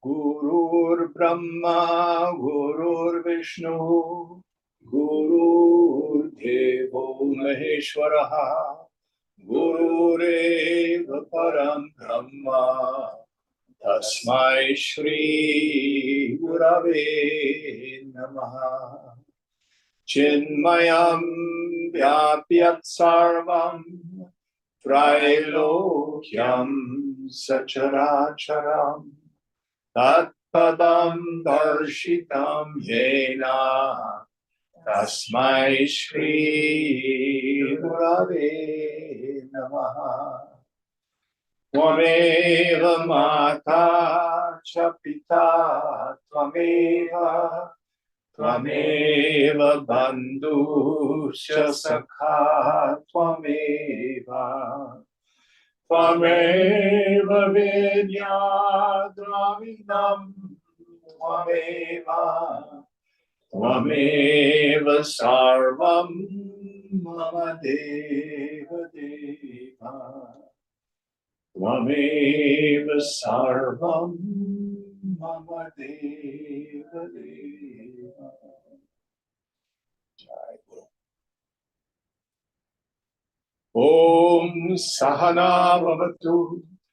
Gurur Brahma, Gurur Vishnu, Gurur Devo Maheshwaraha, Gurureva Param Brahma, Tasmai Shri Gurave Namaha. Chinmayam Vyapyat Sarvam Trailokyam Sacharacharam Tatpadam Darshitam Yena Tasmai Shri Gurave Namaha. Tvameva Mata Cha Pita Tvameva Tvameva Bandhu Cha Sakha Tvameva Tvameva Vidya Dravidam Tvameva Tvameva Sarvam Mama Deva Deva Tvameva Sarvam Mama Deva Deva. Jai Guru. Om Sahana Vavatu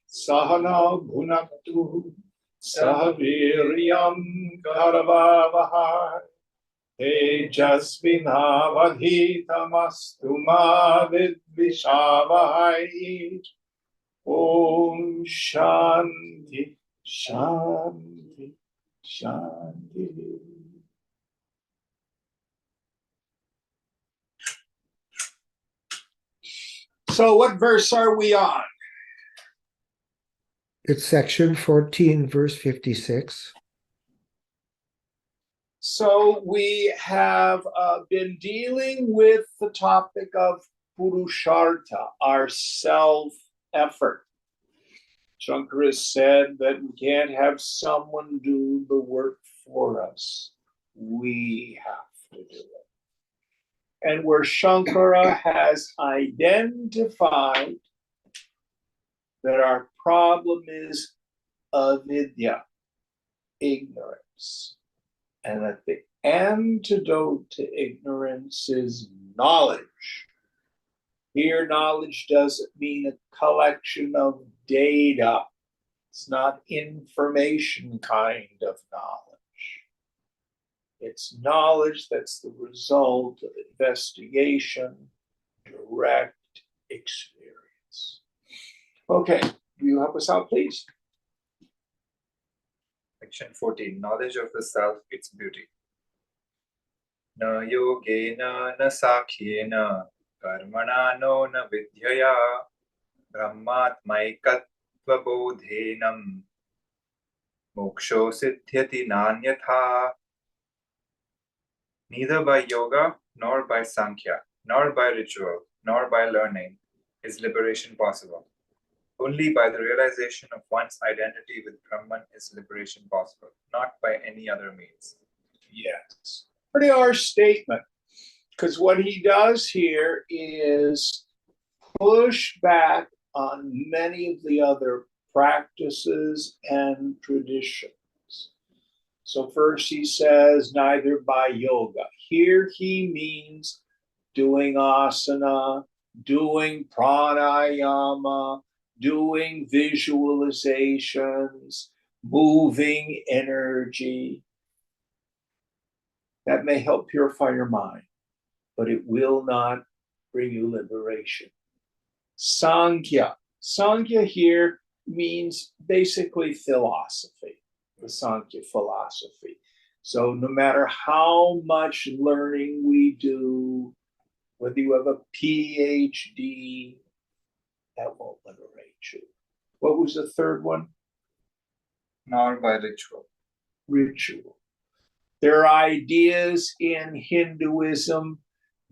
Sahana Bhunaktu Sahaviryam Karavavahai Tejasvinavadhitamastu ma vidvishavahai. Om Shanti Shanti Shanti. So what verse are we on? It's section 14, verse 56. So we have been dealing with the topic of Purushartha, our self-effort. Shankara said that we can't have someone do the work for us. We have to do it. And where Shankara has identified that our problem is avidya, ignorance, and that the antidote to ignorance is knowledge. Here, knowledge doesn't mean a collection of data. It's not information kind of knowledge. It's knowledge that's the result of investigation, direct experience. Okay, will you help us out, please? Section 14. Knowledge of the self, its beauty. Na yogena na sakhyena karmana no na vidyaya brahmatmaikatva bodhenam moksho siddhyati nanyatha. Neither by yoga, nor by sankhya, nor by ritual, nor by learning is liberation possible. Only by the realization of one's identity with Brahman is liberation possible, not by any other means. Yes. Pretty harsh statement, because what he does here is push back on many of the other practices and traditions. So first he says, neither by yoga. Here he means doing asana, doing pranayama, doing visualizations, moving energy. That may help purify your mind, but it will not bring you liberation. Sankhya. Sankhya here means basically philosophy, the Sankhya philosophy. So no matter how much learning we do, whether you have a PhD, that won't liberate you. What was the third one? Nor by ritual. ritual. There are ideas in Hinduism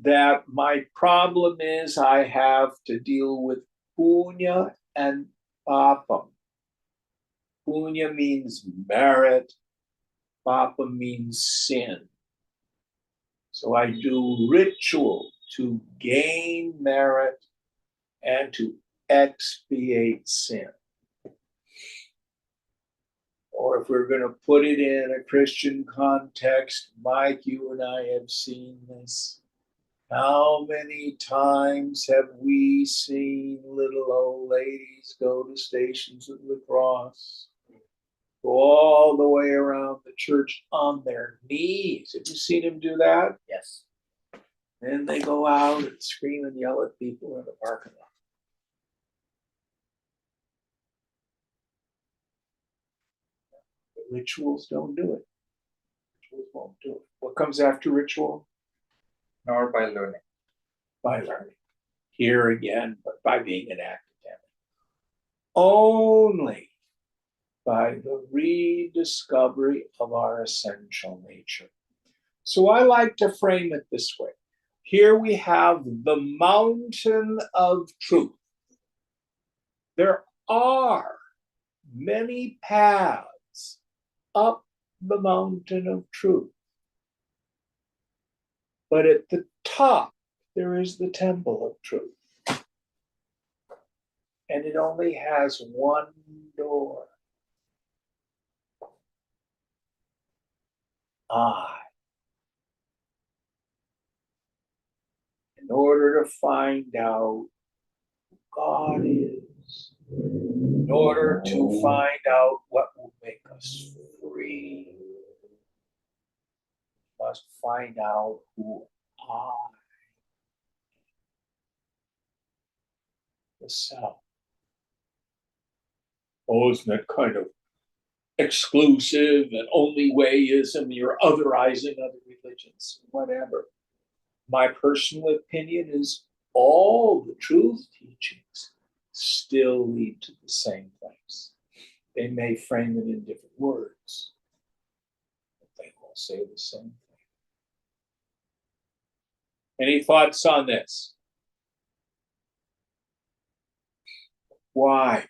that my problem is I have to deal with punya and papam. Punya means merit, papa means sin. So I do ritual to gain merit and to expiate sin. Or if we're going to put it in a Christian context, Mike, you and I have seen this. How many times have we seen little old ladies go to Stations of the Cross, go all the way around the church on their knees? Have you seen them do that? Yes. Then they go out and scream and yell at people in the parking lot. But rituals don't do it. Rituals won't do it. What comes after ritual? Nor by learning. By learning. Here again, but by being an academic. Only by the rediscovery of our essential nature. So I like to frame it this way. Here we have the mountain of truth. There are many paths up the mountain of truth. But at the top, there is the temple of truth. And it only has one door. I. In order to find out who God is, in order to find out what will make us free, we must find out who I, the self. Oh, isn't that kind of exclusive and only wayism? You're otherizing other religions, whatever. My personal opinion is all the truth teachings still lead to the same place. They may frame it in different words, but they all say the same thing. Any thoughts on this? Why?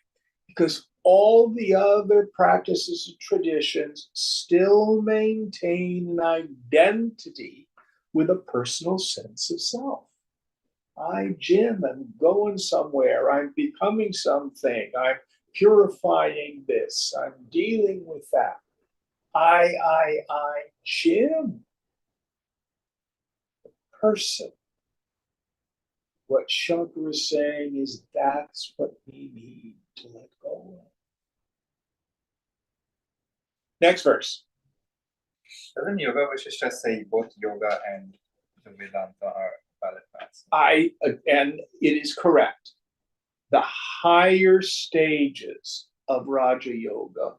Because all the other practices and traditions still maintain an identity with a personal sense of self. I, Jim, am going somewhere. I'm becoming something. I'm purifying this. I'm dealing with that. I, Jim. The person. What Shankar is saying is that's what we need to let go of. Next verse. Doesn't Yoga Vashishta say both yoga and the Vedanta are valid paths? And it is correct. The higher stages of Raja Yoga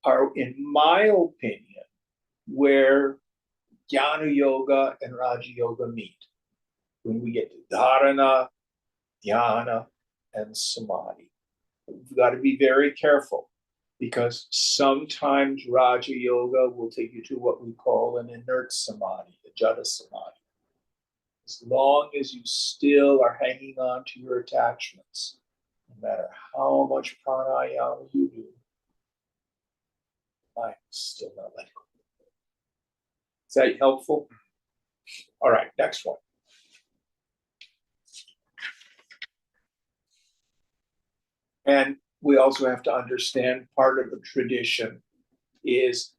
are, in my opinion, where Jnana Yoga and Raja Yoga meet. When we get to Dharana, Dhyana, and Samadhi. We've got to be very careful because sometimes Raja Yoga will take you to what we call an inert Samadhi, a Jada Samadhi. As long as you still are hanging on to your attachments, no matter how much pranayama you do, I'm still not letting go. Is that helpful? All right, next one. And we also have to understand part of the tradition is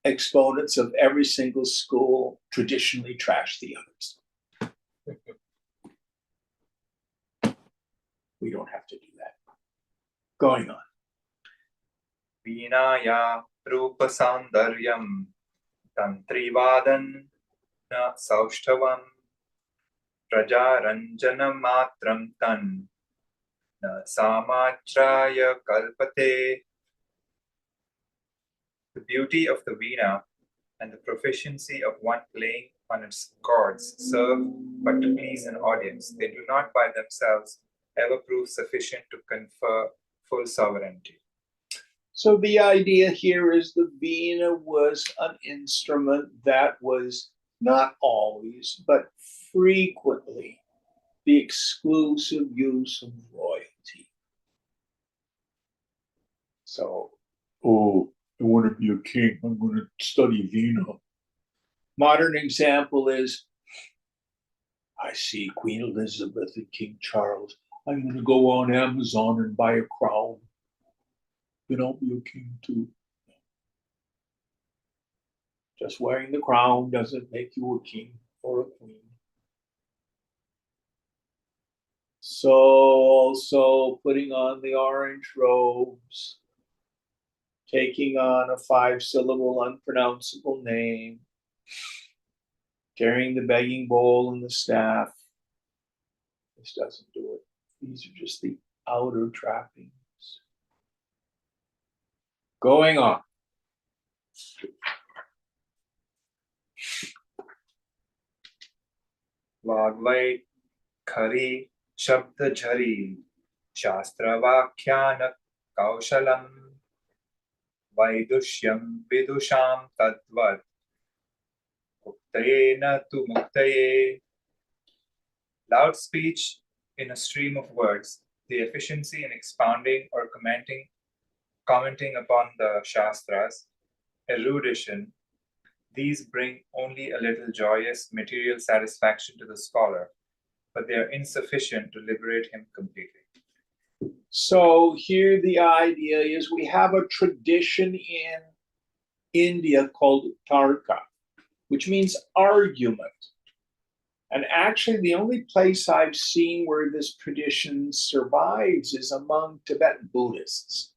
exponents of every single school traditionally trash the others. We don't have to do that. Going on. Vinaya Rupa Saundaryam Tantrivadan Na Saushtavam Prajaranjana Matram Tan Na Samachraya Kalpate. The beauty of the Veena and the proficiency of one playing on its chords serve but to please an audience. They do not by themselves ever prove sufficient to confer full sovereignty. So the idea here is the veena was an instrument that was not always, but frequently the exclusive use of royalty. So, oh, I want to be a king. I'm going to study veena. Modern example is I see Queen Elizabeth and King Charles. I'm going to go on Amazon and buy a crown. Then I'll be a king too. Just wearing the crown doesn't make you a king or a queen. So also putting on the orange robes, taking on a 5-syllable unpronounceable name, carrying the begging bowl and the staff. This doesn't do it. These are just the outer trappings. Going on. वाग्वै खरी शब्द झरी शास्त्र व्याख्यान कौशलम वैदुष्यम विदुषां तद्वत् मुक्तये न तु मुक्तये. Loud speech in a stream of words, the efficiency in expounding or commenting upon the Shastras, erudition, these bring only a little joyous material satisfaction to the scholar, but they are insufficient to liberate him completely. So here the idea is we have a tradition in India called Tarka, which means argument. And actually, the only place I've seen where this tradition survives is among Tibetan Buddhists.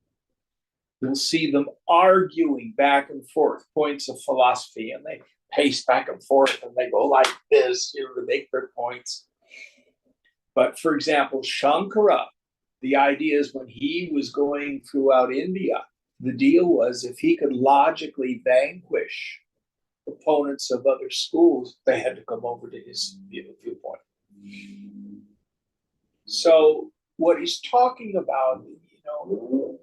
You'll see them arguing back and forth points of philosophy, and they pace back and forth and they go like this, to make their points. But for example, Shankara, the idea is when he was going throughout India, the deal was if he could logically vanquish opponents of other schools, they had to come over to his viewpoint. So what he's talking about,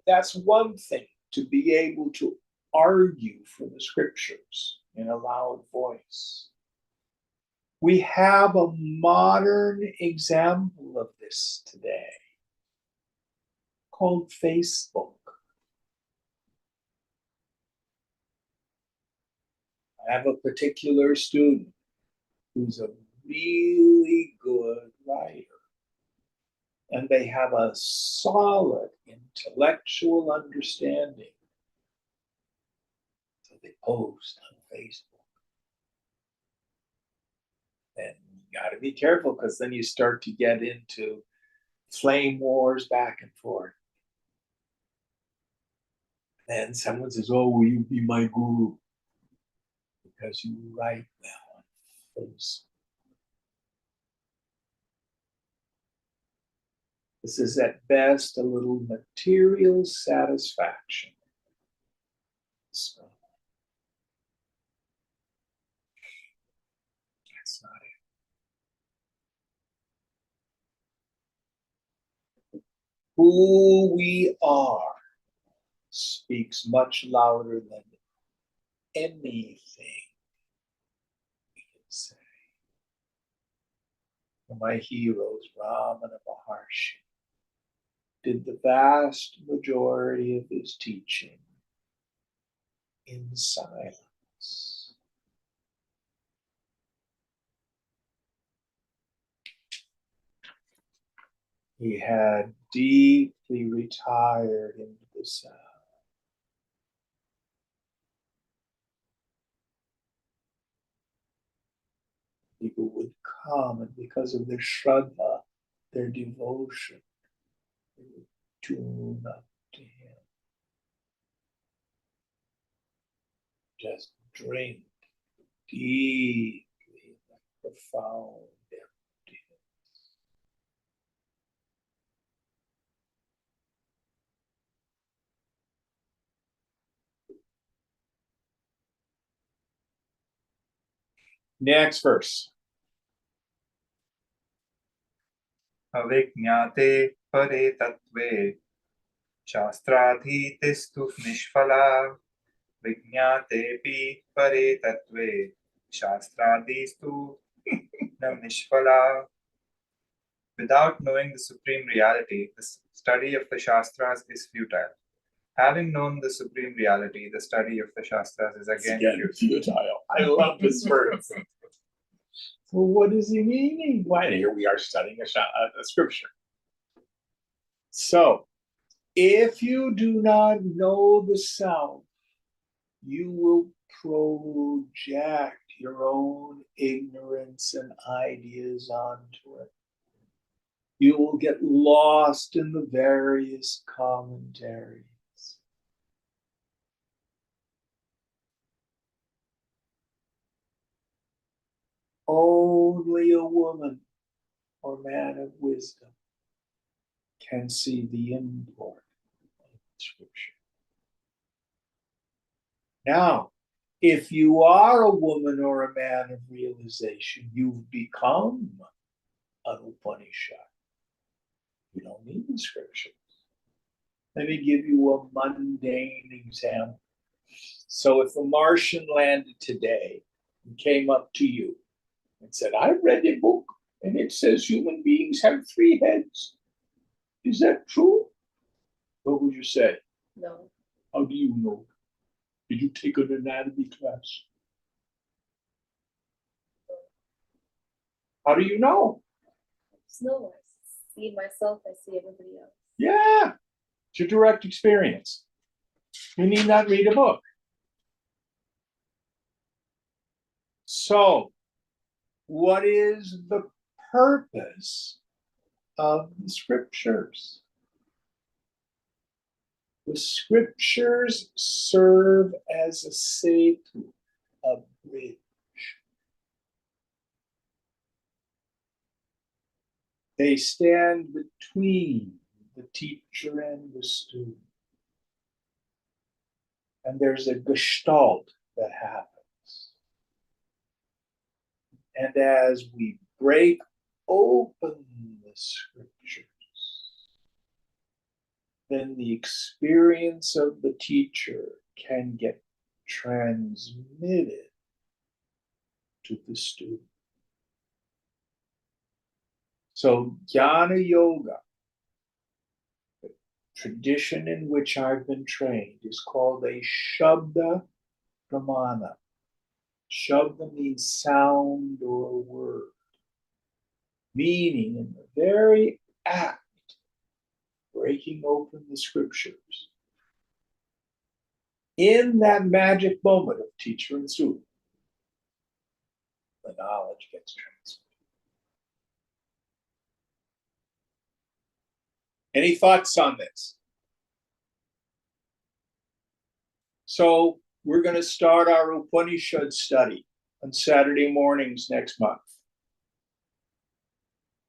that's one thing, to be able to argue for the scriptures in a loud voice. We have a modern example of this today called Facebook. I have a particular student who's a really good writer, and they have a solid intellectual understanding. So they post on Facebook. And you got to be careful because then you start to get into flame wars back and forth. And someone says, "Oh, will you be my guru? Because you write well on Facebook." This is at best a little material satisfaction. So that's not it. Who we are speaks much louder than anything we can say. My heroes, Ramana Maharshi, did the vast majority of his teaching in silence. He had deeply retired into the sound. People would come, and because of their shraddha, their devotion, they would tune up to him. Just drink deeply in that profound emptiness. Next verse. अविज्ञाते परे तत्त्वे Shastradhitistu nishphala vijñatepi pare tatve. Shastradhistu nam nishphala. Without knowing the supreme reality, the study of the Shastras is futile. Having known the supreme reality, the study of the Shastras is again futile. I love this verse. Well, what is he meaning? Why, here we are studying a scripture. So, if you do not know the self, you will project your own ignorance and ideas onto it. You will get lost in the various commentaries. Only a woman or man of wisdom can see the import of Scripture. Now, if you are a woman or a man of realization, you've become an Upanishad. You don't need the Scriptures. Let me give you a mundane example. So if a Martian landed today and came up to you and said, I read a book and it says human beings have 3 heads. Is that true? What would you say? No. How do you know? Did you take an anatomy class? How do you know? No, I see myself, I see everybody else. Yeah, it's your direct experience. You need not read a book. So, what is the purpose of the scriptures? The scriptures serve as a setu, a bridge. They stand between the teacher and the student. And there's a gestalt that happens. And as we break open the scriptures, then the experience of the teacher can get transmitted to the student. So Jnana Yoga, the tradition in which I've been trained, is called a Shabda Pramana. Shabda means sound or word, meaning in the very act breaking open the scriptures, in that magic moment of teacher and student, the knowledge gets transmitted. Any thoughts on this? So we're going to start our Upanishad study on Saturday mornings next month.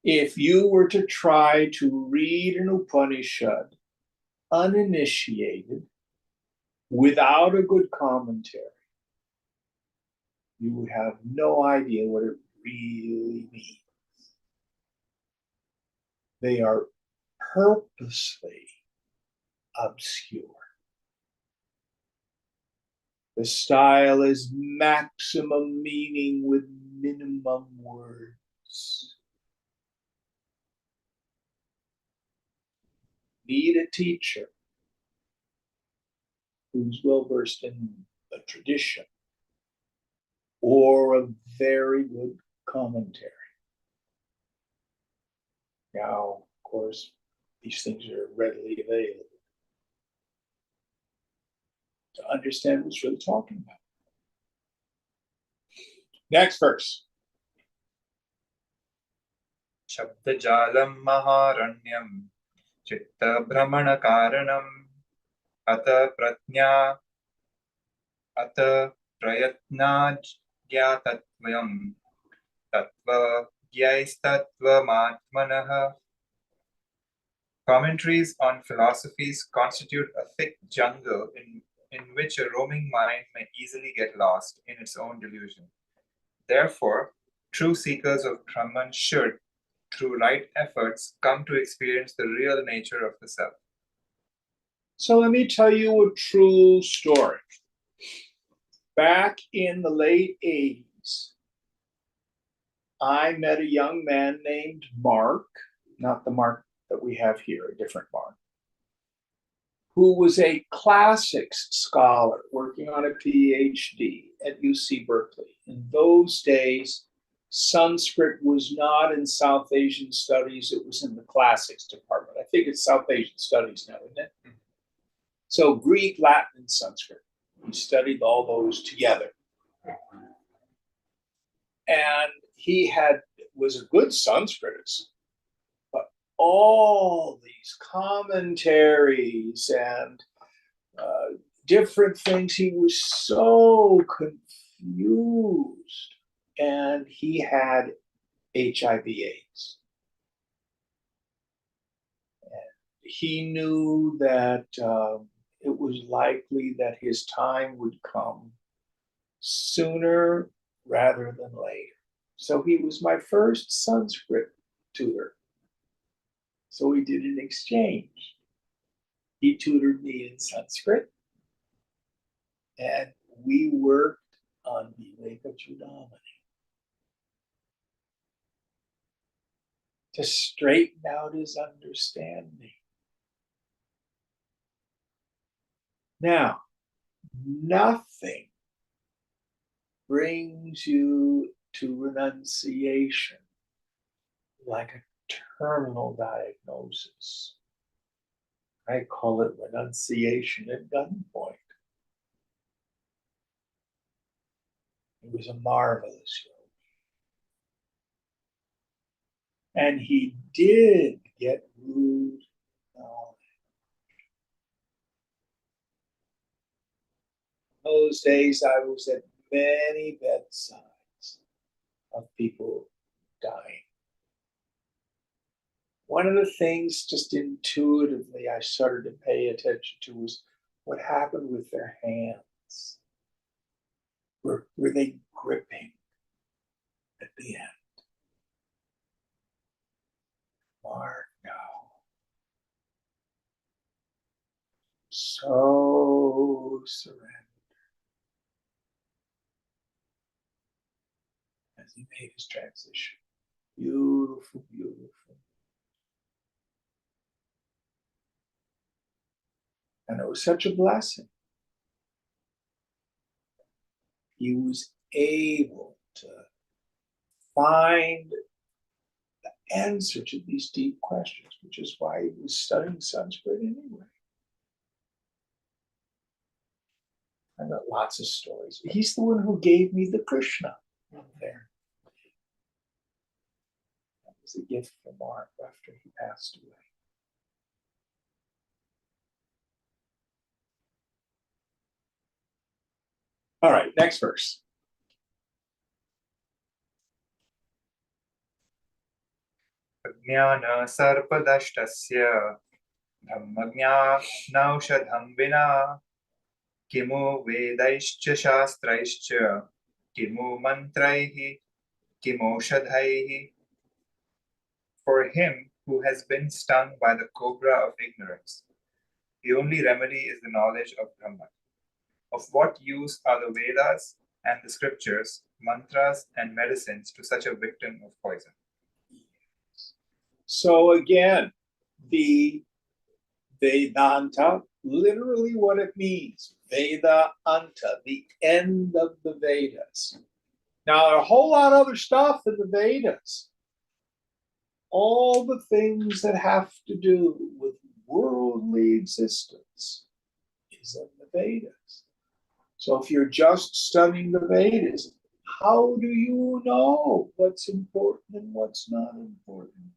If you were to try to read an Upanishad uninitiated, without a good commentary, you would have no idea what it really means. They are purposely obscure. The style is maximum meaning with minimum words. Need a teacher who's well versed in the tradition or a very good commentary. Now, of course, these things are readily available to understand what's really talking about. Next verse. Shabdajalam maharanyam chitta brahmana karanam ata pratnya ata prayatna jnatatvayam tattva gyaistatvamatmanah. Commentaries on philosophies constitute a thick jungle in which a roaming mind may easily get lost in its own delusion. Therefore, true seekers of Brahman should, through right efforts, come to experience the real nature of the self. So let me tell you a true story. Back in the late 80s, I met a young man named Mark, not the Mark that we have here, a different Mark, who was a classics scholar working on a PhD at UC Berkeley. In those days, Sanskrit was not in South Asian studies, it was in the classics department. I think it's South Asian studies now, isn't it? So Greek, Latin, and Sanskrit. We studied all those together. And he was a good Sanskritist, but all these commentaries and different things, he was so confused. And he had HIV/AIDS. And he knew that it was likely that his time would come sooner rather than later. So he was my first Sanskrit tutor. So we did an exchange. He tutored me in Sanskrit, and we worked on Vivekachudamani to straighten out his understanding. Now, nothing brings you to renunciation like a terminal diagnosis. I call it renunciation at gunpoint. He was a marvelous yogi. And he did get rude knowledge. In those days, I was at many bedsides of people dying. One of the things just intuitively I started to pay attention to was what happened with their hands. Were they gripping at the end? Mark, no. So surrendered. As he made his transition. Beautiful, beautiful. And it was such a blessing. He was able to find the answer to these deep questions, which is why he was studying Sanskrit anyway. I got lots of stories. He's the one who gave me the Krishna there. That was a gift from Mark after he passed away. All right, next verse. ज्ञान सर्पदष्टस्य ब्रह्मज्ञानौषधं विना किमु वेदैश्च शास्त्रैश्च किमु मन्त्रैः किमौषधैः. For him who has been stung by the cobra of ignorance, the only remedy is the knowledge of Brahman. Of what use are the Vedas and the scriptures, mantras and medicines to such a victim of poison? So again, the Vedanta, literally what it means, Veda Anta, the end of the Vedas. Now, a whole lot of other stuff in the Vedas. All the things that have to do with worldly existence is in the Vedas. So if you're just studying the Vedas, how do you know what's important and what's not important?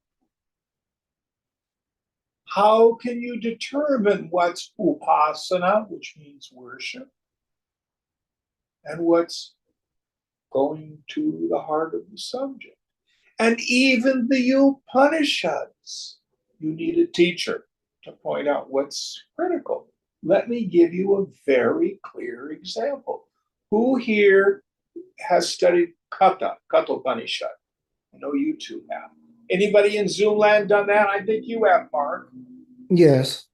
How can you determine what's upasana, which means worship, and what's going to the heart of the subject? And even the Upanishads, you need a teacher to point out what's critical. Let me give you a very clear example. Who here has studied Katha Upanishad? I know you two have. Anybody in Zoom land done that? I think you have, Mark. Yes.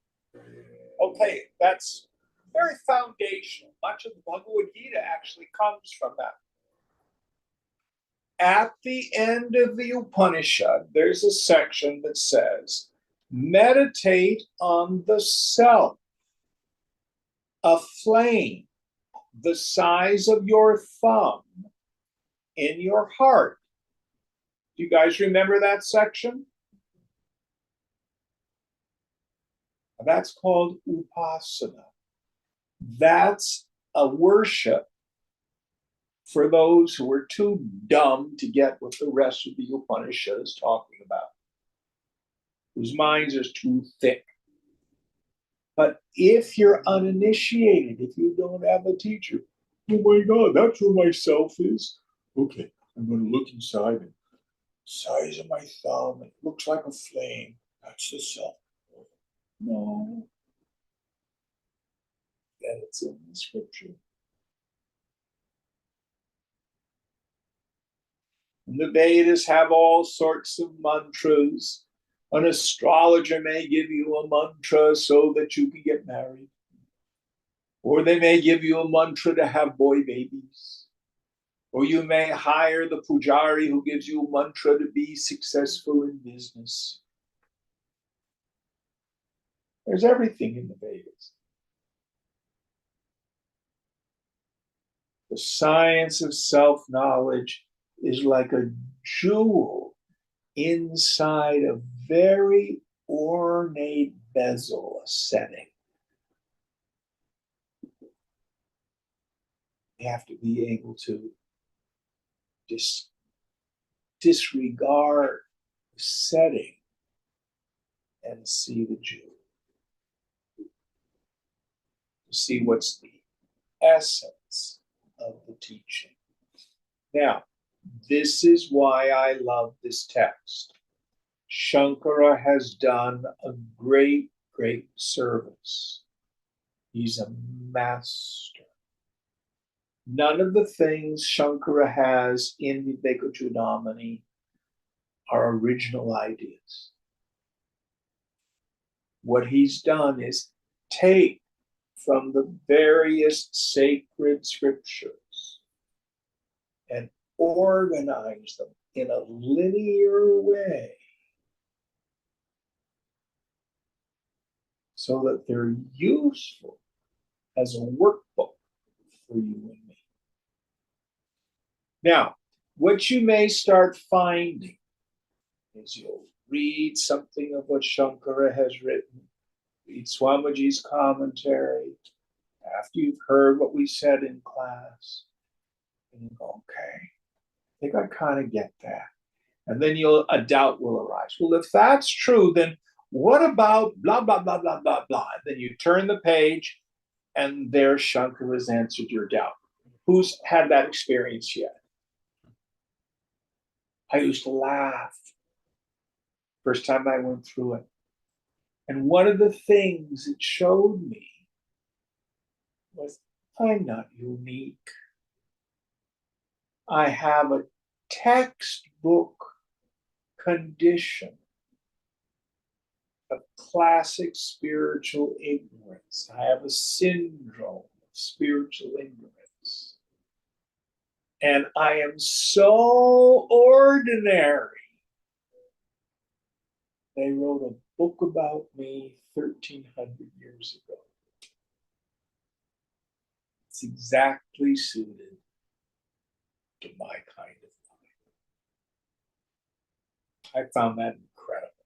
Okay, That's very foundational. Much of the Bhagavad Gita actually comes from that. At the end of the Upanishad, there's a section that says, meditate on the self, a flame the size of your thumb in your heart. Do you guys remember that section? That's called upasana. That's a worship for those who are too dumb to get what the rest of the Upanishad is talking about, whose minds are too thick. But if you're uninitiated, if you don't have a teacher, oh my God, that's where my self is. Okay, I'm going to look inside and size of my thumb, it looks like a flame. That's the self. No. And it's in the scripture. And the Vedas have all sorts of mantras. An astrologer may give you a mantra so that you can get married. Or they may give you a mantra to have boy babies. Or you may hire the pujari who gives you a mantra to be successful in business. There's everything in the Vedas. The science of self-knowledge is like a jewel inside a very ornate bezel, a setting. You have to be able to disregard the setting and see the jewel. To see what's the essence of the teaching. Now, this is why I love this text. Shankara has done a great, great service. He's a master. None of the things Shankara has in Vivekachudamani are original ideas. What he's done is take from the various sacred scriptures and organize them in a linear way so that they're useful as a workbook for you and me. Now, what you may start finding is you'll read something of what Shankara has written, read Swamiji's commentary, after you've heard what we said in class, and you go, okay, I think I kind of get that. And then a doubt will arise. Well, if that's true, then what about blah, blah, blah, blah, blah, blah? And then you turn the page, and there Shankara has answered your doubt. Who's had that experience yet? I used to laugh first time I went through it. And one of the things it showed me was I'm not unique. I have a textbook condition of classic spiritual ignorance. I have a syndrome of spiritual ignorance. And I am so ordinary. They wrote a book about me 1,300 years ago. It's exactly suited to my kind of mind. I found that incredible.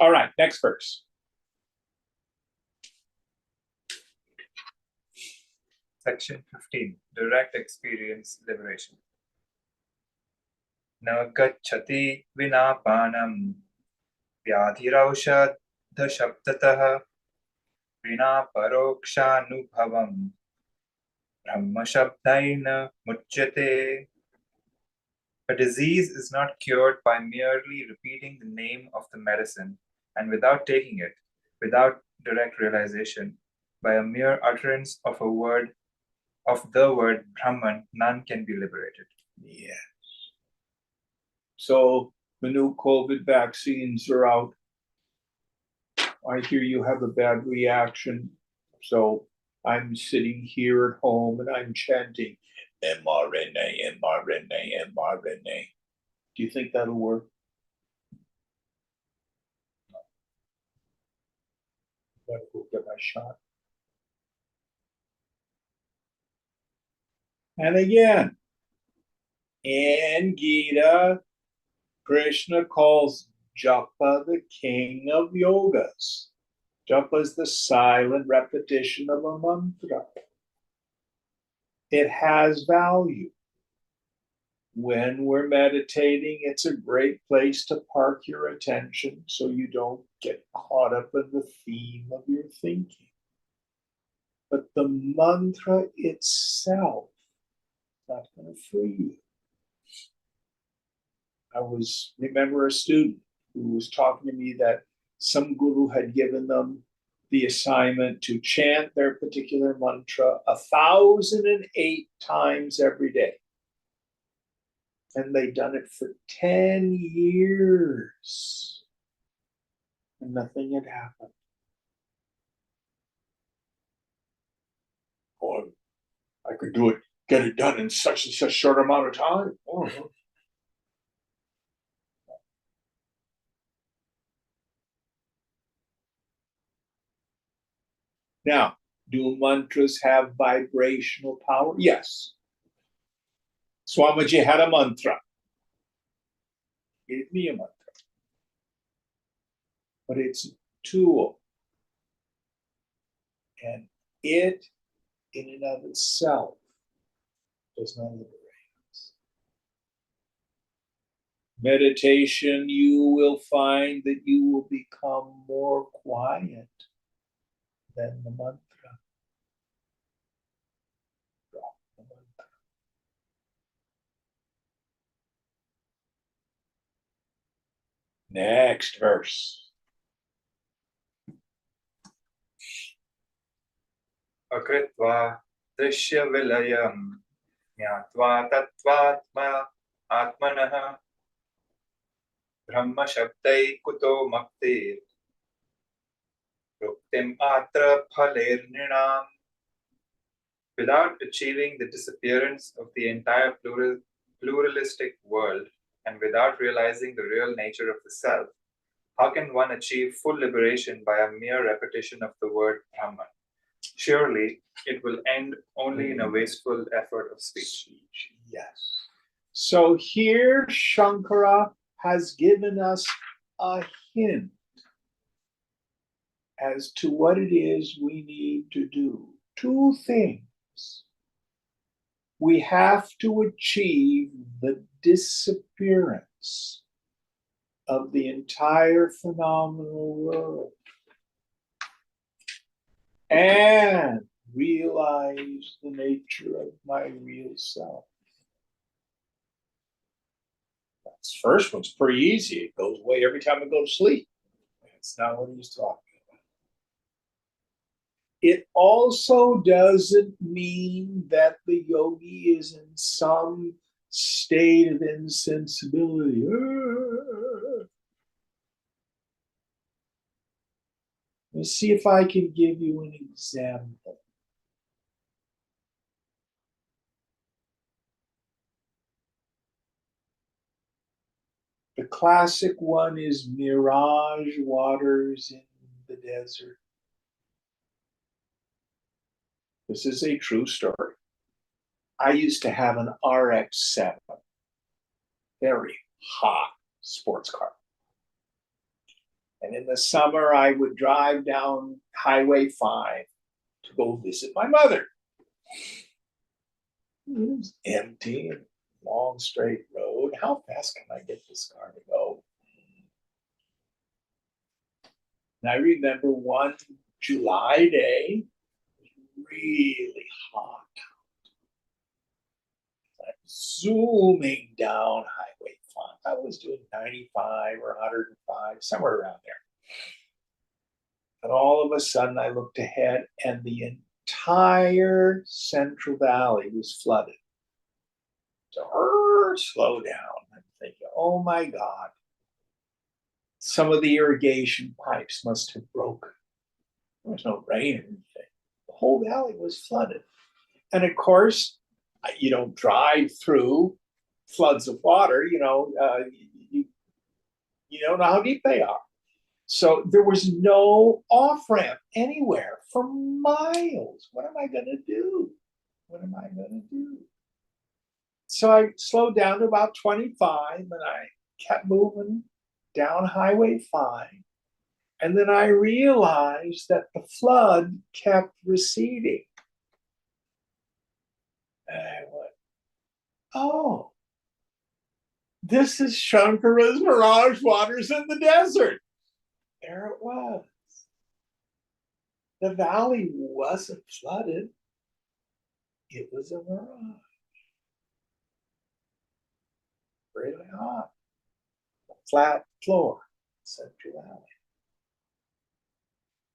All right, next verse. Section 15, Direct Experience Liberation. Na gacchati vinapanam vyadhiraushadhashabdatah vina parokshanubhavam brahma shabdaina muchyate. A disease is not cured by merely repeating the name of the medicine and without taking it, without direct realization, by a mere utterance of the word Brahman, none can be liberated. Yes. So the new COVID vaccines are out. I hear you have a bad reaction. So I'm sitting here at home and I'm chanting mRNA, mRNA, mRNA. Do you think that'll work? I'm gonna go get my shot. And again, in Gita, Krishna calls japa the king of yogas. Japa is the silent repetition of a mantra. It has value. When we're meditating, it's a great place to park your attention so you don't get caught up in the theme of your thinking. But the mantra itself is not going to free you. Remember a student who was talking to me that some guru had given them the assignment to chant their particular mantra 1,008 times every day. And they'd done it for 10 years. And nothing had happened. Or I could do it, get it done in such and such short amount of time. Oh. Now, do mantras have vibrational power? Yes. Swamiji had a mantra. He gave me a mantra. But it's a tool. And it, in and of itself, does not liberate us. Meditation, you will find that you will become more quiet than the mantra. Drop the mantra. Next verse. Akritva drishya vilayam jnatva tattvatma atmanah brahma shabdai kuto maktir ruktim atra phaler nrinam. Without achieving the disappearance of the entire pluralistic world and without realizing the real nature of the self, how can one achieve full liberation by a mere repetition of the word Brahman? Surely it will end only in a wasteful effort of speech. Yes. So here Shankara has given us a hint as to what it is we need to do. Two things. We have to achieve the disappearance of the entire phenomenal world and realize the nature of my real self. This first one's pretty easy. It goes away every time I go to sleep. That's not what he's talking about. It also doesn't mean that the yogi is in some state of insensibility. Let me see if I can give you an example. The classic one is mirage waters in the desert. This is a true story. I used to have an RX-7, very hot sports car. And in the summer, I would drive down Highway 5 to go visit my mother. It was empty and long straight road. How fast can I get this car to go? And I remember one July day, it was really hot. I'm zooming down Highway 5. I was doing 95 or 105, somewhere around there. And all of a sudden, I looked ahead, and the entire Central Valley was flooded. So, slow down. I'm thinking, oh my God. Some of the irrigation pipes must have broken. There was no rain or anything. The whole valley was flooded. And of course, you don't drive through floods of water, you don't know how deep they are. So there was no off ramp anywhere for miles. What am I going to do? What am I going to do? So I slowed down to about 25 and I kept moving down Highway 5. And then I realized that the flood kept receding. And I went, oh, this is Shankara's Mirage Waters in the desert. There it was. The valley wasn't flooded. It was a mirage. Really hot. Flat floor, Central Valley.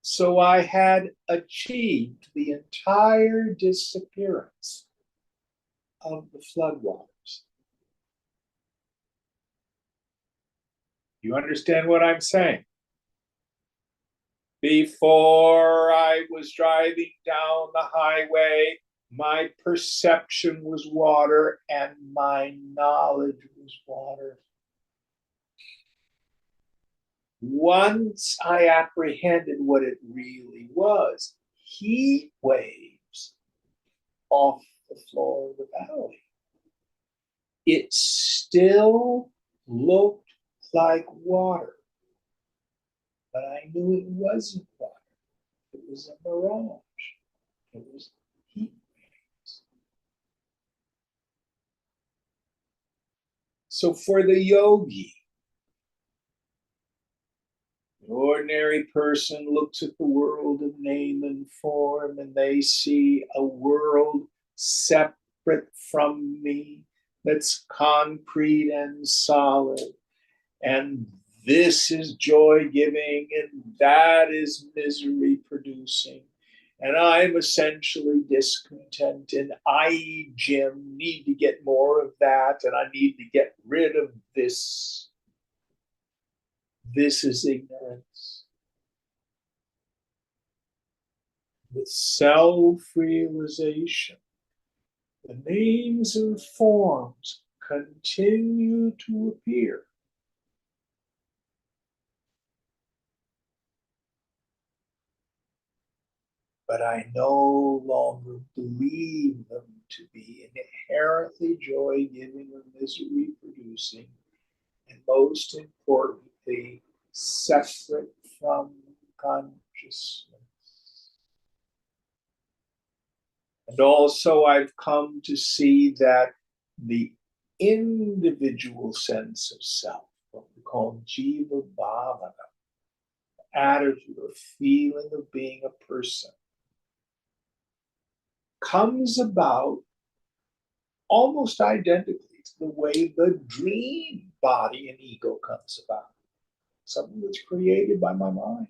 So I had achieved the entire disappearance of the floodwaters. You understand what I'm saying? Before I was driving down the highway, my perception was water and my knowledge was water. Once I apprehended what it really was, heat waves off the floor of the valley, it still looked like water, but I knew it wasn't water. It was a mirage. It was heat waves. So for the yogi, an ordinary person looks at the world of name and form and they see a world separate from me that's concrete and solid. And this is joy giving and that is misery producing. And I'm essentially discontent and I, Jim, need to get more of that and I need to get rid of this. This is ignorance. With self-realization, the names and forms continue to appear. But I no longer believe them to be inherently joy-giving or misery-producing, and most importantly, separate from consciousness. And also, I've come to see that the individual sense of self, what we call jiva bhavana, attitude or feeling of being a person, comes about almost identically to the way the dream body and ego comes about. Something that's created by my mind.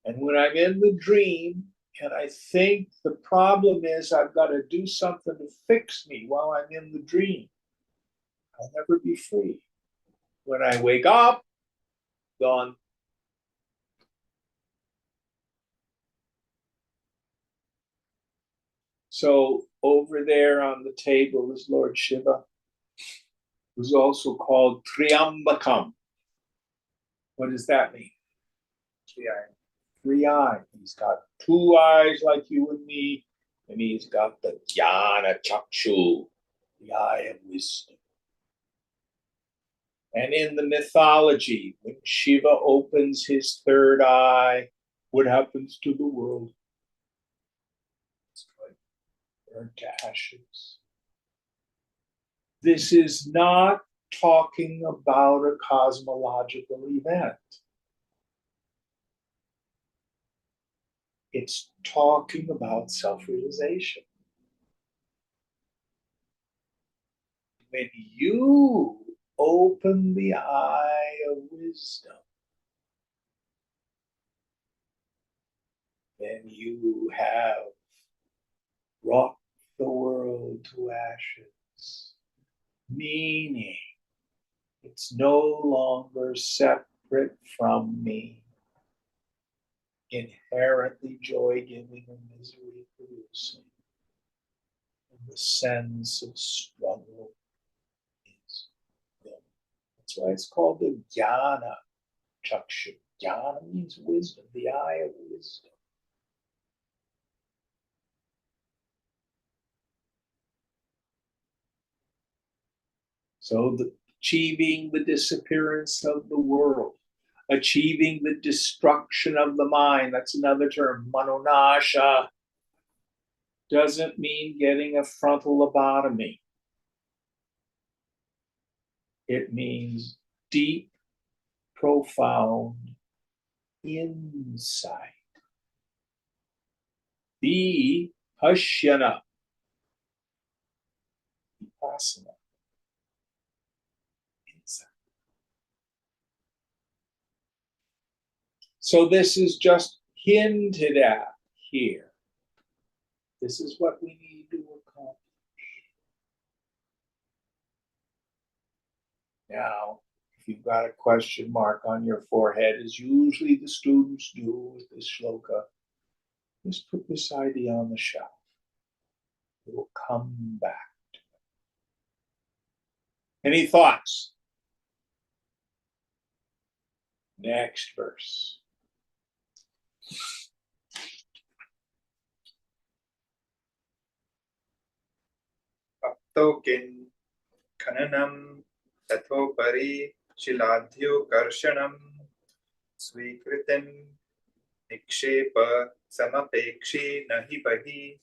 And when I'm in the dream, and I think the problem is I've got to do something to fix me while I'm in the dream, I'll never be free. When I wake up, gone. So over there on the table is Lord Shiva, who's also called Triambakam. What does that mean? Three eyes. He's got two eyes like you and me, and he's got the jnana chakshu, the eye of wisdom. And in the mythology, when Shiva opens his third eye, what happens to the world? It's like burnt to ashes. This is not talking about a cosmological event. It's talking about self-realization. When you open the eye of wisdom, then you have brought the world to ashes, meaning It's no longer separate from me, inherently joy-giving and misery-producing. And the sense of struggle is gone. That's why it's called the jnana chakshu. Jnana means wisdom, the eye of wisdom. So achieving the disappearance of the world, achieving the destruction of the mind, that's another term, manonasha, doesn't mean getting a frontal lobotomy. It means deep, profound insight. Vipassana. Vipassana. Insight. So this is just hinted at here. This is what we need to accomplish. Now, if you've got a question mark on your forehead, as usually the students do with this shloka, just put this idea on the shelf. It will come back. Any thoughts? Next verse. Aptokin khananam tathopari shiladhyo karshanam swikritim nikshepa samapekshi nahi bahi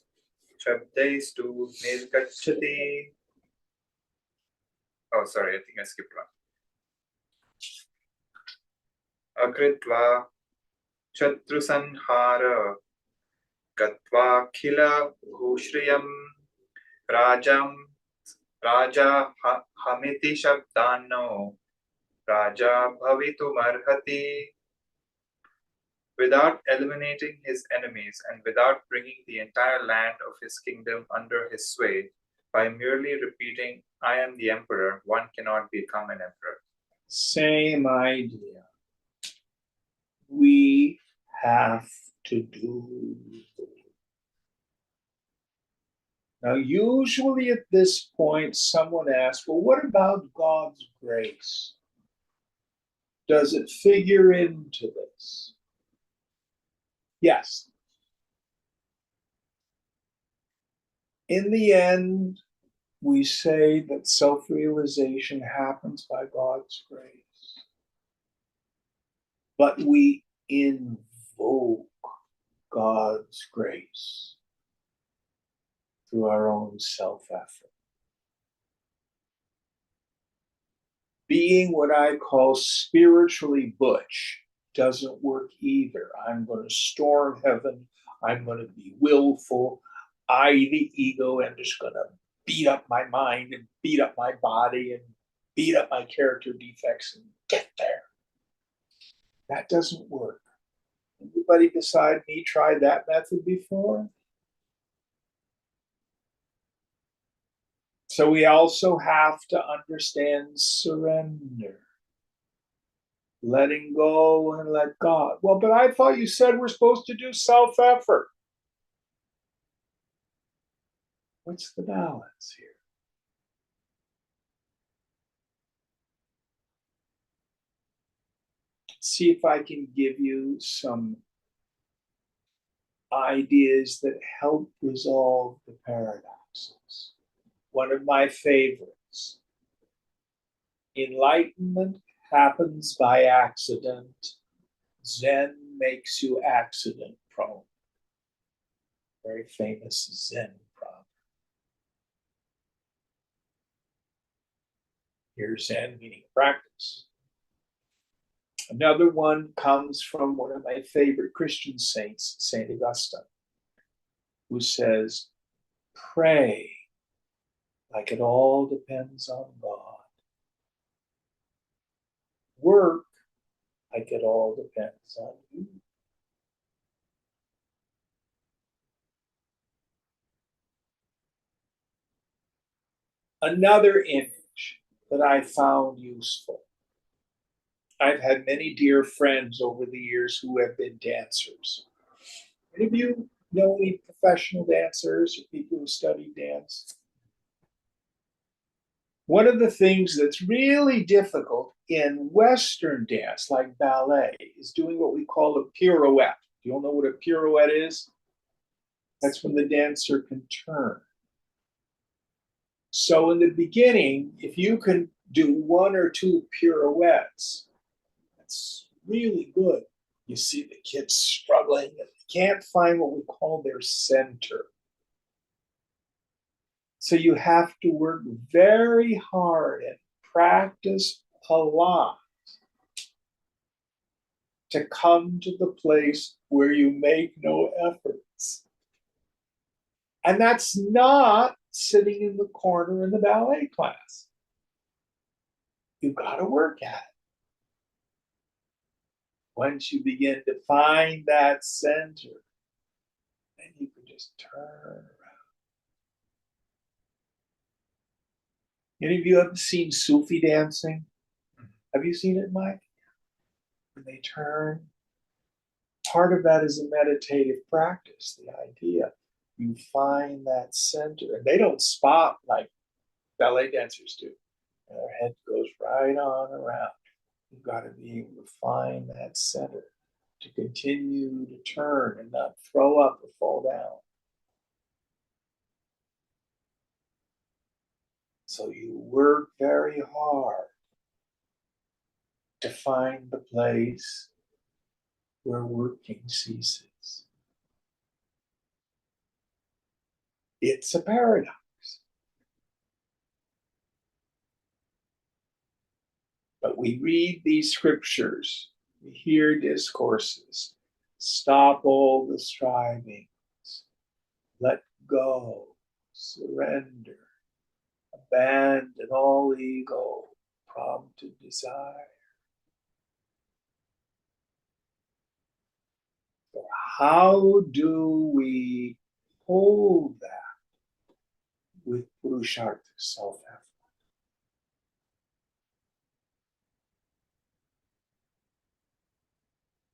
shabdaistu nirgachati. Oh, sorry, I think I skipped one. Agritva Shatrusanhara Gatva Khila Bhushriyam Raja Hamiti Shabdano Raja Bhavitumarhati. Without eliminating his enemies and without bringing the entire land of his kingdom under his sway, by merely repeating, I am the emperor, one cannot become an emperor. Same idea. We have to do the work. Now, usually at this point, someone asks, well, what about God's grace? Does it figure into this? Yes. In the end, we say that self-realization happens by God's grace. But we invoke God's grace through our own self-effort. Being what I call spiritually butch doesn't work either. I'm going to storm heaven. I'm going to be willful. I, the ego, am just going to beat up my mind and beat up my body and beat up my character defects and get there. That doesn't work. Anybody beside me tried that method before? So we also have to understand surrender. Letting go and let God. Well, but I thought you said we're supposed to do self-effort. What's the balance here? See if I can give you some ideas that help resolve the paradoxes. One of my favorites. Enlightenment happens by accident. Zen makes you accident prone. Very famous Zen proverb. Here's Zen meaning practice. Another one comes from one of my favorite Christian saints, St. Augustine, who says, pray like it all depends on God. Work like it all depends on you. Another image. that I found useful. I've had many dear friends over the years who have been dancers. Any of you know any professional dancers or people who study dance? One of the things that's really difficult in Western dance, like ballet, is doing what we call a pirouette. Do you all know what a pirouette is? That's when the dancer can turn. So in the beginning, if you can do one or two pirouettes, that's really good. You see the kids struggling and they can't find what we call their center. So you have to work very hard and practice a lot to come to the place where you make no efforts. And that's not sitting in the corner in the ballet class. You've got to work at it. Once you begin to find that center, then you can just turn around. Any of you have seen Sufi dancing? Have you seen it, Mike? When they turn, part of that is a meditative practice, the idea. You find that center, and they don't spot like ballet dancers do. Their head goes right on around. You've got to be able to find that center to continue to turn and not throw up or fall down. So you work very hard to find the place where working ceases. It's a paradox. But we read these scriptures, we hear discourses, stop all the strivings, let go, surrender, abandon all ego, prompted desire. So how do we hold that with Purushartha, self-effort?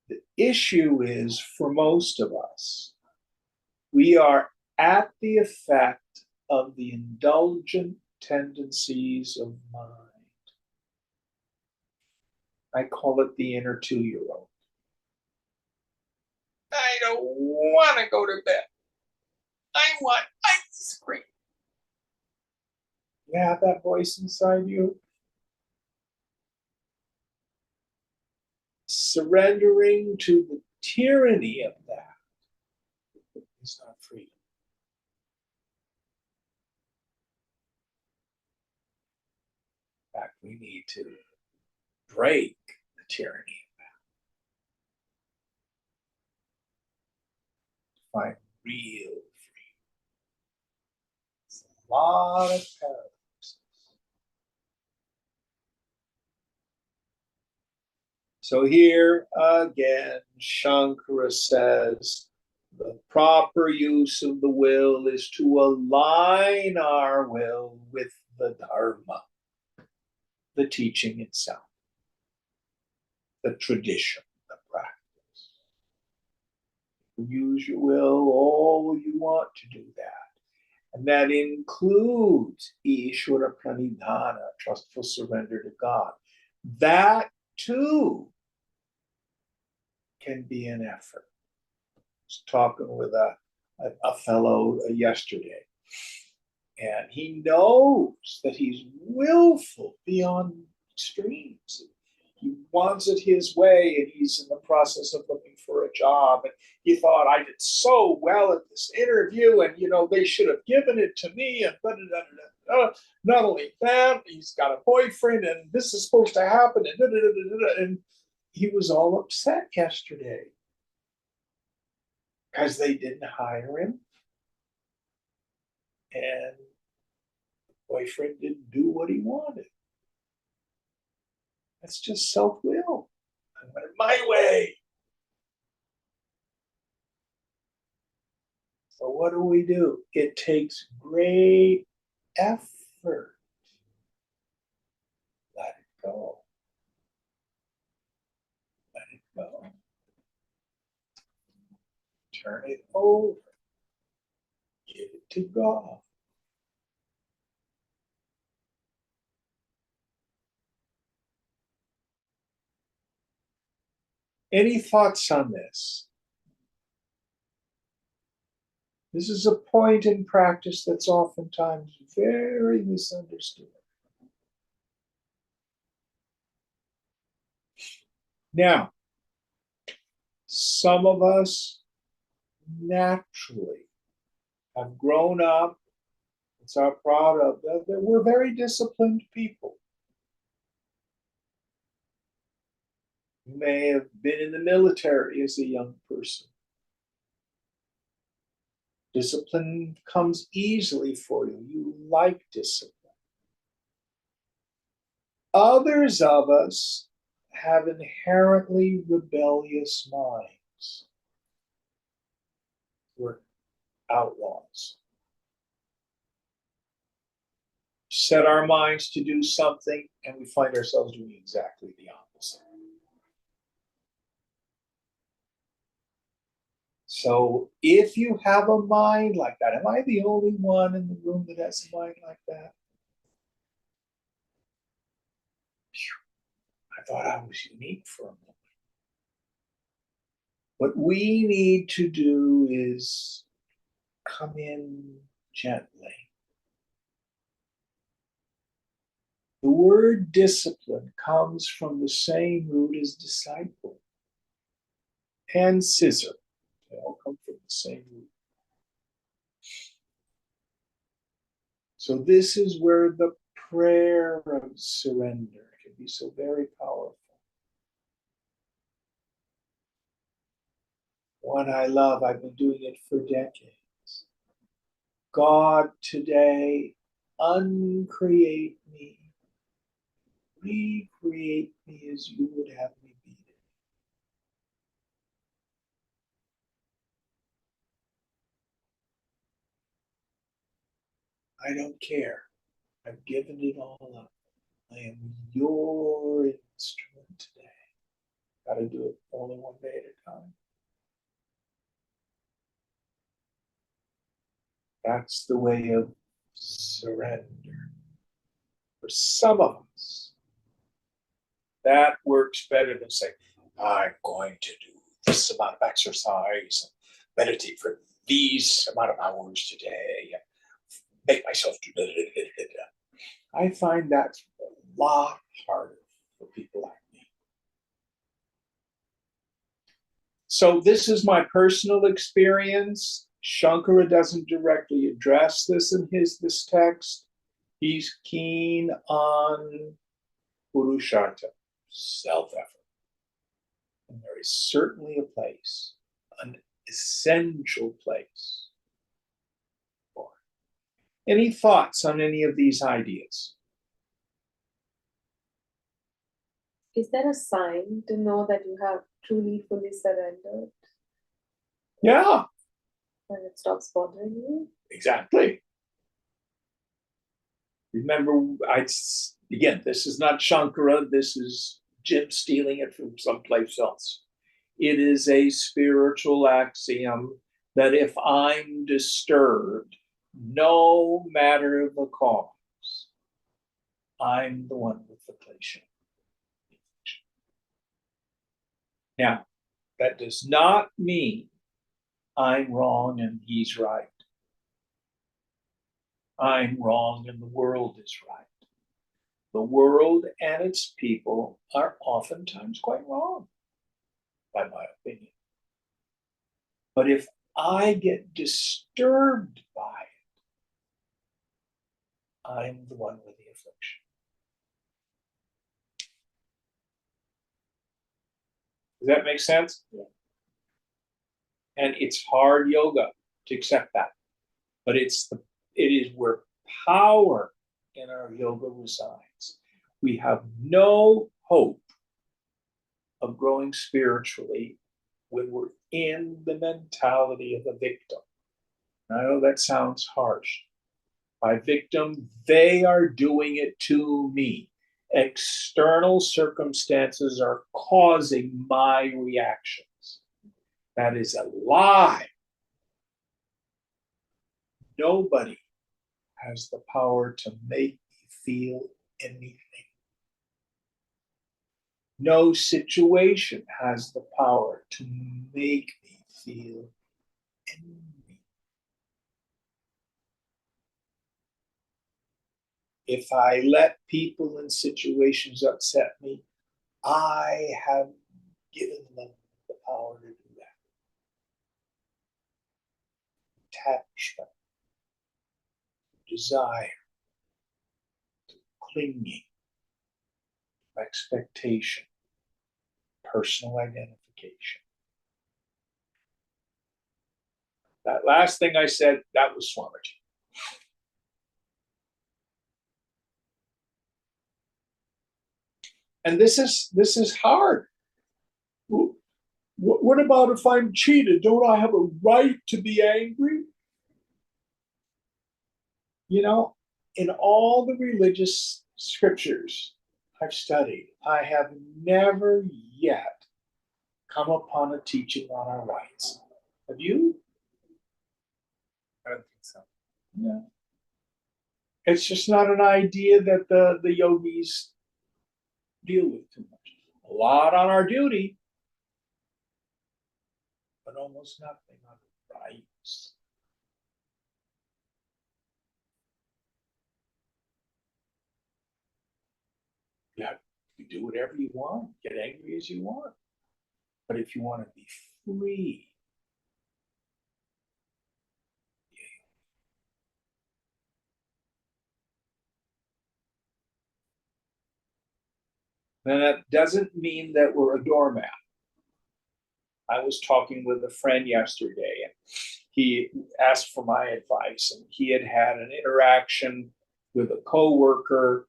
The issue is, for most of us, we are at the effect of the indulgent tendencies of mind. I call it the inner 2-year-old. I don't want to go to bed. I want ice cream. You have that voice inside you? Surrendering to the tyranny of that is not freedom. In fact, we need to break the tyranny of that to find real freedom. It's a lot of paradoxes. So here again, Shankara says, the proper use of the will is to align our will with the Dharma, the teaching itself, the tradition, the practice. Use your will all you want to do that. And that includes Ishvara Pranidhana, trustful surrender to God. That too can be an effort. I was talking with a fellow yesterday, and he knows that he's willful beyond extremes. He wants it his way, and he's in the process of looking for a job. And he thought, I did so well at this interview, and they should have given it to me. And not only that, he's got a boyfriend, and this is supposed to happen. And he was all upset yesterday because they didn't hire him, and the boyfriend didn't do what he wanted. That's just self-will. I want it my way. So what do? It takes great effort go. Let it go. Turn it over. Give it to God. Any thoughts on this? This is a point in practice that's oftentimes very misunderstood. Now, some of us naturally have grown up, it's our proud of that we're very disciplined people. You may have been in the military as a young person. Discipline comes easily for you. You like discipline. Others of us have inherently rebellious minds. We're outlaws. Set our minds to do something, and we find ourselves doing exactly the opposite. So if you have a mind like that, am I the only one in the room that has a mind like that? I thought I was unique for a moment. What we need to do is come in gently. The word discipline comes from the same root as disciple and scissor. They all come from the same root. So this is where the prayer of surrender can be so very powerful. One I love, I've been doing it for decades. God, today, uncreate me. Recreate me as you would have me be. I don't care. I've given it all up. I am your instrument today. Got to do it only one day at a time. That's the way of surrender. For some of us, that works better than saying, I'm going to do this amount of exercise and meditate for these amount of hours today, and make myself do da. I find that's a lot harder for people like me. So this is my personal experience. Shankara doesn't directly address this in this text. He's keen on purushartha, self-effort. And there is certainly a place, an essential place for it. Any thoughts on any of these ideas? Is there a sign to know that you have truly, fully surrendered? Yeah, When it stops bothering you? exactly. Remember, again, this is not Shankara, this is Jim stealing it from someplace else. It is a spiritual axiom that if I'm disturbed, no matter the cause, I'm the one with the klesha. Now, that does not mean I'm wrong and he's right. I'm wrong and the world is right. The world and its people are oftentimes quite wrong, by my opinion. But if I get disturbed by it, I'm the one with the affliction. Does that make sense? Yeah. And it's hard yoga to accept that. But it is where power in our yoga resides. We have no hope of growing spiritually when we're in the mentality of a victim. And I know that sounds harsh. By victim, they are doing it to me. External circumstances are causing my reactions. That is a lie. Nobody has the power to make me feel anything. No situation has the power to make me feel anything. If I let people and situations upset me, I have given them the power to do that. Attachment, desire, clinging, expectation, personal identification. That last thing I said, that was Swamiji. And this is hard. What about if I'm cheated? Don't I have a right to be angry? You know, in all the religious scriptures I've studied, I have never yet come upon a teaching on our rights. Have you? I don't think so. Yeah. It's just not an idea that the yogis deal with too much. A lot on our duty, but almost nothing on rights. Yeah, you do whatever you want, get angry as you want. But if you want to be free, then that doesn't mean that we're a doormat. I was talking with a friend yesterday, and he asked for my advice, and he had had an interaction with a coworker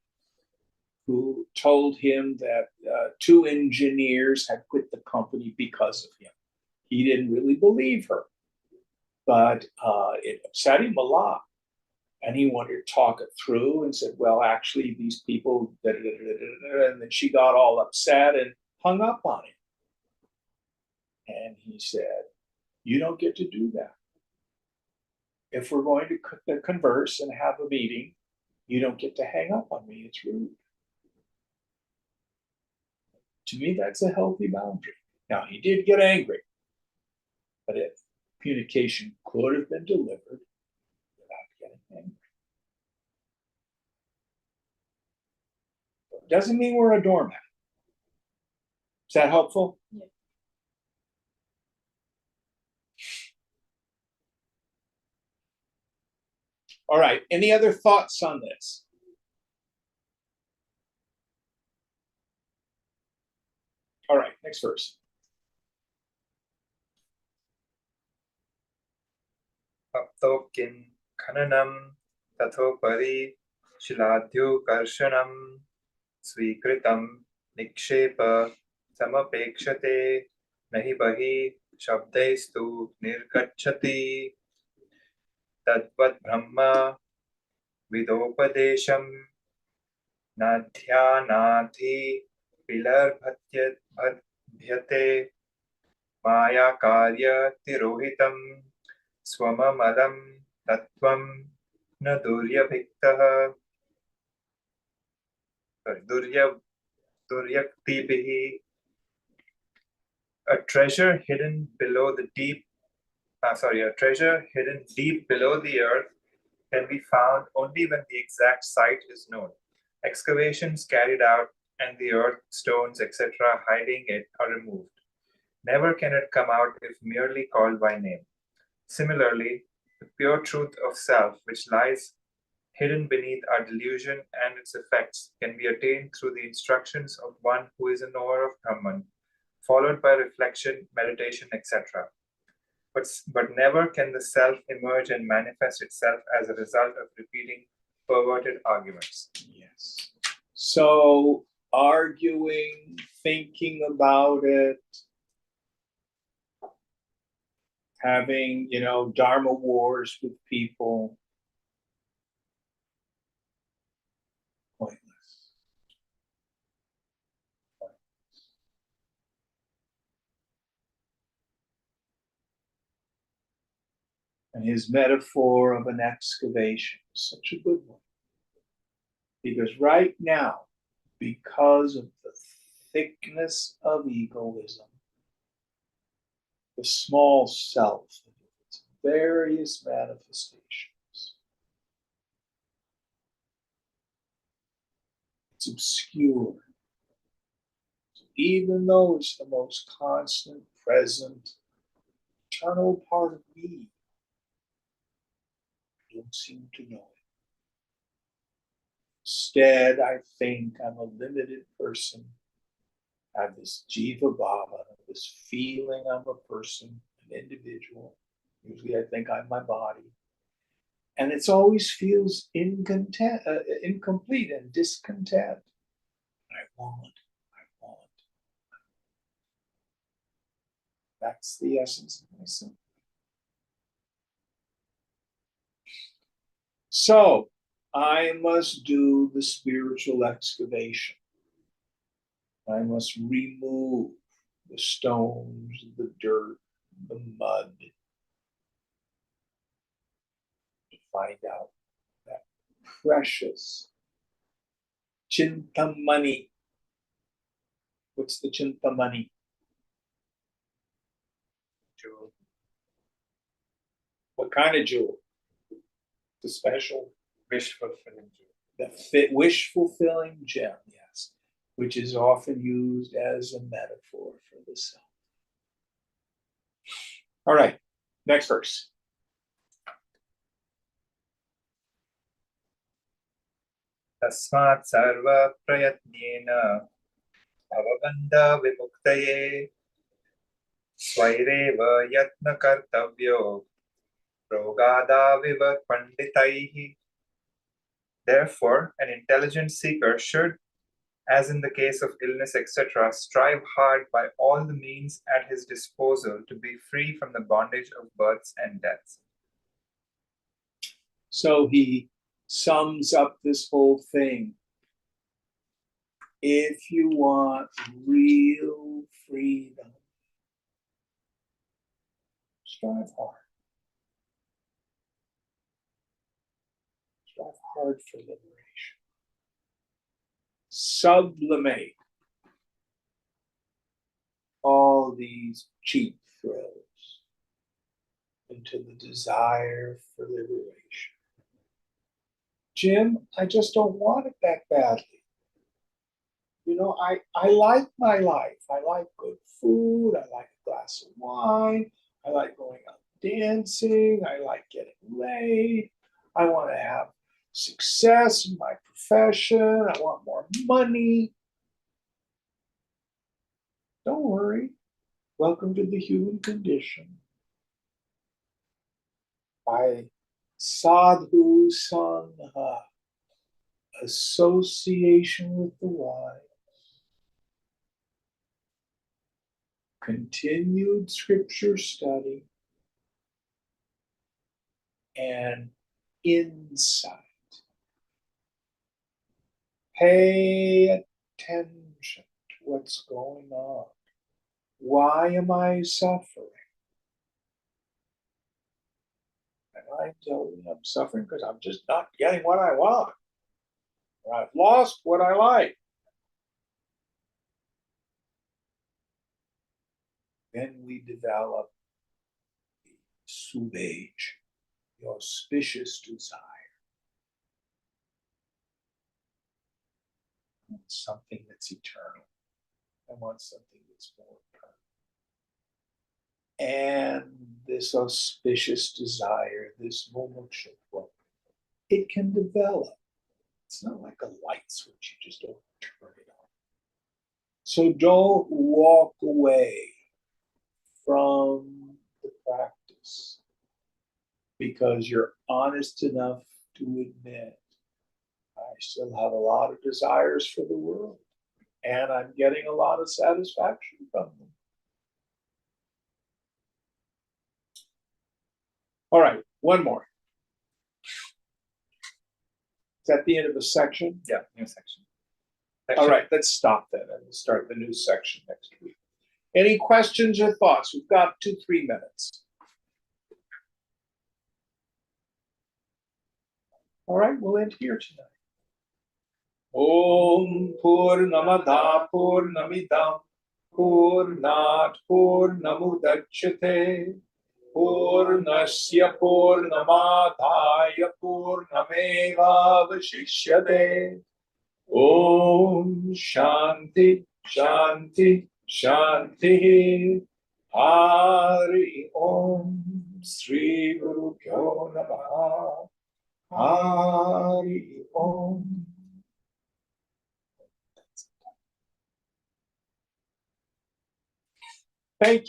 who told him that two engineers had quit the company because of him. He didn't really believe her, but it upset him a lot. And he wanted to talk it through and said, well, actually, these people, da, da, da, da, da, and then she got all upset and hung up on him. And he said, you don't get to do that. If we're going to converse and have a meeting, you don't get to hang up on me. It's rude. To me, that's a healthy boundary. Now, he did get angry, but if communication could have been delivered without getting angry. It doesn't mean we're a doormat. Is that helpful? Yeah. All right. Any other thoughts on this? All right. Next verse. Aptokin khananam tathopari shiladhyukarshanam स्वीकृतं निक्षेप समपेक्षते नहि बहि शब्दैस्तु निर्गच्छति तद्वत् ब्रह्म विदोपदेशं नाध्यानाधि विलर्भ्यते माया कार्य तिरोहितं स्वममलं तत्त्वं न दुर्यभिक्तः दुर्यक्तिभिः. A treasure hidden deep below the earth can be found only when the exact site is known. Excavations carried out and the earth, stones, etc. hiding it are removed. Never can it come out if merely called by name. Similarly, the pure truth of self, which lies hidden beneath our delusion and its effects, can be attained through the instructions of one who is a knower of Brahman, followed by reflection, meditation, etc. But never can the self emerge and manifest itself as a result of repeating perverted arguments. Yes. So arguing, thinking about it, having, Dharma wars with people, pointless. And his metaphor of an excavation is such a good one. Because right now, because of the thickness of egoism, the small self, its various manifestations, it's obscure. Even though it's the most constant, present, eternal part of me, I don't seem to know it. Instead, I think I'm a limited person. I have this jiva bhava, this feeling I'm a person, an individual. Usually I think I'm my body. And it always feels incomplete and discontent. I want. That's the essence of myself. So I must do the spiritual excavation. I must remove the stones, the dirt, the mud, to find out that precious chintamani. What's the chintamani? Jewel. What kind of jewel? The special, Wish fulfilling jewel. the wish fulfilling gem, yes, which is often used as a metaphor for the self. All right, next verse. Tasmat sarva prayatnena avabandha vimuktaye swaireva yatna kartavyo progadaviva panditaihi. Therefore, an intelligent seeker should, as in the case of illness, etc., strive hard by all the means at his disposal to be free from the bondage of births and deaths. So he sums up this whole thing. If you want real freedom, strive hard. Strive hard for liberation. Sublimate all these cheap thrills into the desire for liberation. Jim, I just don't want it that badly. You know, I like my life. I like good food. I like a glass of wine. I like going out dancing. I like getting laid. I want to have success in my profession. I want more money. Don't worry. Welcome to the human condition. By sadhu sangha, association with the wise, continued scripture study, and insight. Pay attention to what's going on. Why am I suffering? And I tell you, I'm suffering because I'm just not getting what I want. Or I've lost what I like. Then we develop the subhaj, the auspicious desire. I want something that's eternal. I want something that's more permanent. And this auspicious desire, this mumuksha, it can develop. It's not like a light switch, you just don't turn it on. So don't walk away from the practice because you're honest enough to admit I still have a lot of desires for the world and I'm getting a lot of satisfaction from them. All right, one more. Is that the end of the section? Yeah, new section. All right, let's stop then and we'll start the new section next week. Any questions or thoughts? We've got 2-3 minutes. All right, we'll end here tonight. Om Purnamada Purnamidam Purnat Purnamudachyate Purnasya Purnamadaya Purnameva Vashishyate. Om Shanti Shanti Shanti. Hari Om Sri Guru Pyo Namaha. Hari Om. Thank you.